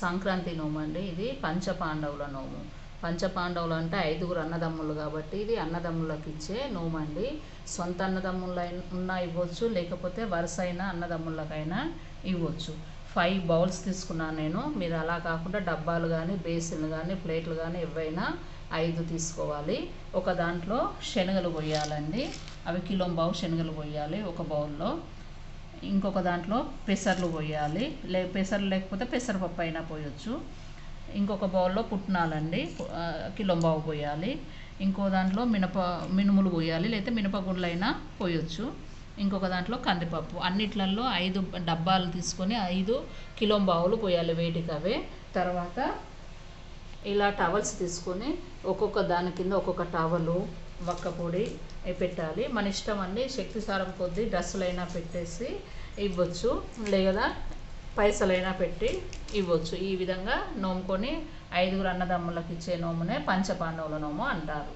సంక్రాంతి నోము అండి. ఇది పంచపాండవుల నోము. పంచపాండవులు అంటే 5గురు అన్నదమ్ములు కాబట్టి ఇది అన్నదమ్ములకు ఇచ్చే నోము అండి. సొంత అన్నదమ్ములు ఉన్నా ఇవ్వచ్చు, లేకపోతే వరుస అయిన అన్నదమ్ములకైనా ఇవ్వచ్చు. 5 బౌల్స్ తీసుకున్నాను నేను. మీరు అలా కాకుండా డబ్బాలు కానీ, బేసిన్లు కానీ, ప్లేట్లు కానీ ఏవైనా 5 తీసుకోవాలి. ఒక దాంట్లో శనగలు పోయాలండి. అవి కిలోంబావు శనగలు పోయాలి ఒక బౌల్లో. ఇంకొక దాంట్లో పెసర్లు పోయాలి. పెసర్లు లేకపోతే పెసరపప్పు అయినా పోయొచ్చు. ఇంకొక బౌల్లో పుట్నాలండి, కిలోంబావు పోయాలి. ఇంకో దాంట్లో మినుములు పోయాలి, లేకపోతే మినపగుండ్లు అయినా పోయొచ్చు. ఇంకొక దాంట్లో కందిపప్పు. అన్నిట్లలో 5 డబ్బాలు తీసుకొని 5 కిలోంబావులు పోయాలి వేటికి అవే. తర్వాత ఇలా టవల్స్ తీసుకొని ఒక్కొక్క దాని కింద ఒక్కొక్క టవలు, వక్క పొడి పెట్టాలి. మన ఇష్టం అండి. శక్తిసారం కొద్దీ డ్రెస్సులైనా పెట్టేసి ఇవ్వచ్చు, లేదా పైసలైనా పెట్టి ఇవ్వచ్చు. ఈ విధంగా నోముకొని 5గురు అన్నదమ్ములకు ఇచ్చే నోమునే పంచపాండవుల నోము అంటారు.